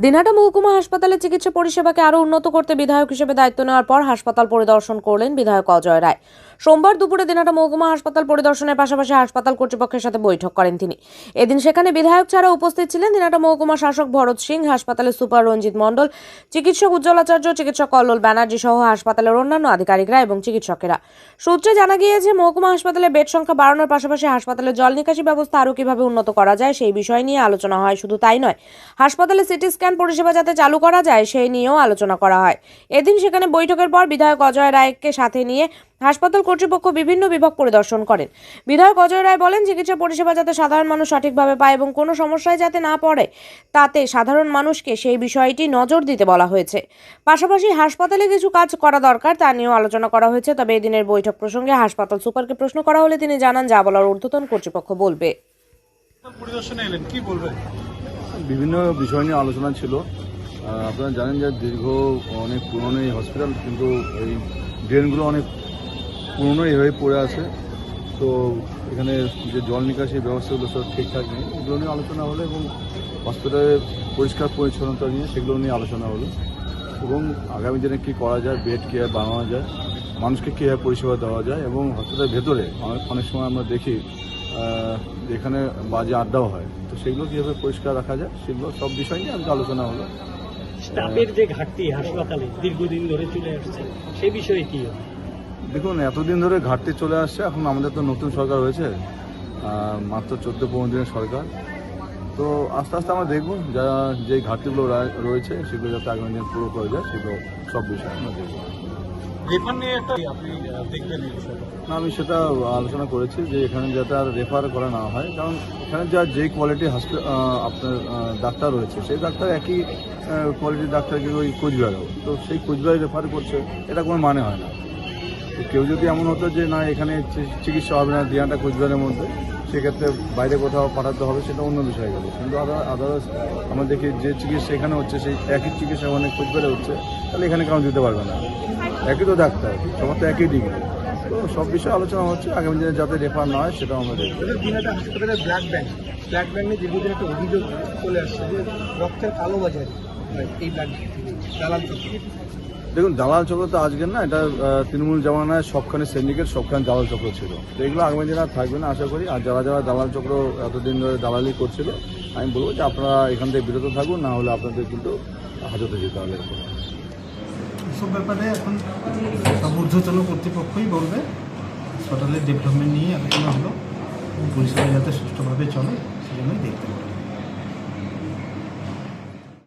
দিনহাটা মহকুমা হাসপাতালে চিকিৎসা পরিষেবাকে আরও উন্নত করতে বিধায়ক হিসেবে দায়িত্ব নেওয়ার পর হাসপাতাল পরিদর্শন করলেন বিধায়ক অজয় রায়। সোমবার দুপুরে দিনহাটা মহকুমা হাসপাতাল পরিদর্শনের পাশাপাশি হাসপাতাল কর্তৃপক্ষের সাথে বৈঠক করেন তিনি। এদিন সেখানে বিধায়ক ছাড়া উপস্থিত ছিলেন দিনহাটা মহকুমা শাসক ভরত সিং, হাসপাতালের সুপার রঞ্জিত মণ্ডল, চিকিৎসক উজ্জ্বল আচার্য, চিকিৎসক কল্লোল ব্যানার্জি সহ হাসপাতালের অন্যান্য আধিকারিকরা এবং চিকিৎসকেরা। সূত্রে জানা গিয়েছে, মহকুমা হাসপাতালে বেড সংখ্যা বাড়ানোর পাশাপাশি হাসপাতালের জল নিকাশি ব্যবস্থা আরও কিভাবে উন্নত করা যায় সেই বিষয় নিয়ে আলোচনা হয়। শুধু তাই নয়, হাসপাতালে সিটি স্ক্যান পরিষেবা যাতে চালু করা যায় সেই নিয়েও আলোচনা করা হয়। এদিন সেখানে বৈঠকের পর বিধায়ক অজয় রায়কে সাথে নিয়ে হাসপাতাল কর্তৃপক্ষ বিভিন্ন বিভাগ পরিদর্শন করেন। বিধায়ক অজয় রায় বলেন, চিকিৎসা পরিষেবা যাতে সাধারণ মানুষ সঠিকভাবে পায় এবং কোনো সমস্যায় যাতে না পড়ে, তাতে সাধারণ মানুষকে সেই বিষয়টি নজর দিতে বলা হয়েছে। পাশাপাশি হাসপাতালে কিছু কাজ করা দরকার তা নিয়েও আলোচনা করা হয়েছে। তবে এদিনের বৈঠক প্রসঙ্গে হাসপাতাল সুপারকে প্রশ্ন করা হলে তিনি জানান, যা বলার ঊর্ধ্বতন কর্তৃপক্ষ বলবে। পরিদর্শনে এলেন, কি বলবেন? বিভিন্ন বিষয় নিয়ে আলোচনা ছিল। আপনারা জানেন যে অনেক পুরনো এই হসপিটাল, কিন্তু এই ড্রেনগুলো অনেক পুরনো এভাবে পড়ে আছে। তো এখানে যে জল নিকাশি ব্যবস্থাগুলো সব ঠিকঠাক নেই, এগুলো নিয়ে আলোচনা হলো এবং হসপিটালের পরিষ্কার পরিচ্ছন্নতা নিয়ে সেগুলো নিয়ে আলোচনা হলো এবং আগামী দিনে কী করা যায়, বেড কীভাবে বানানো যায়, মানুষকে কীভাবে পরিষেবা দেওয়া যায় এবং হসপিটালের ভেতরে অনেক সময় আমরা দেখি এখানে বাজে আড্ডাও হয়, তো সেগুলো কীভাবে পরিষ্কার রাখা যায় সেগুলো সব বিষয় নিয়ে আজকে আলোচনা হলো। স্টাফের যে ঘাটতি হাসপাতালে দীর্ঘদিন ধরে চলে আসছে, সেই বিষয়ে কি? দেখুন, এতদিন ধরে ঘাটতি চলে আসছে। এখন আমাদের তো নতুন সরকার হয়েছে, মাত্র 14-15 দিনের সরকার। তো আস্তে আস্তে আমরা দেখব যারা যে ঘাটতিগুলো রয়েছে সেগুলো যাতে আগামী দিন পুরো করে যায়, সেগুলো সব বিষয় আমরা দেখব। না, আমি সেটা আলোচনা করেছি যে এখানে যাতে আর রেফার করা না হয়, কারণ এখানে যে কোয়ালিটি আপনার ডাক্তার রয়েছে, সেই ডাক্তার একই কোয়ালিটির ডাক্তারকে ওই কোচবিহারেও, তো সেই কোচবিহারে রেফার করছে, এটা কোনো মানে হয় না। তো কেউ যদি এমন হতো যে না এখানে চিকিৎসা হবে না দিনহাটা কোচবিহারের মধ্যে, সেক্ষেত্রে বাইরে কোথাও পাঠাতে হবে, সেটা অন্য বিষয় গেল। কিন্তু আদারস আমরা দেখি যে চিকিৎসা এখানে হচ্ছে সেই একই চিকিৎসা ওখানে কোচবিহারে হচ্ছে, তাহলে এখানে কারণ দিতে পারবে না। একই তো ডাক্তার, সবার তো একই ডিগ্রি। তো সব বিষয়ে আলোচনা হচ্ছে, আগামী দিনে যাতে রেফার না হয় সেটাও আমরা দেখব। দিনহাটা হাসপাতালের ব্লাড ব্যাংক নিয়ে দীর্ঘদিন একটা অভিযোগ চলে আসছে যে রক্তের কালোবাজারি এই ব্লাড দালাল চক্র। দেখুন, দালাল চক্র তো আজকের না, এটা তৃণমূল জামানায় সবখানে সিন্ডিকেট, সবখানে দালাল চক্র ছিল। তো এগুলো আগামী দিনে আর থাকবে না আশা করি। আর যারা দালাল চক্র এতদিন ধরে দালালি করছিল, আমি বলবো যে আপনারা এখান থেকে বিরত থাকুন, না হলে আপনাদের কিন্তু হাজতে যেতে হবে। এসব ব্যাপারে এখন সব ঊর্ধ্বতন কর্তৃপক্ষই বলবে। হাসপাতালের ডেভেলপমেন্ট নিয়ে আলোচনা হলো, পরিষেবা যাতে সুষ্ঠুভাবে চলে সেজন্যই দেখতে হবে।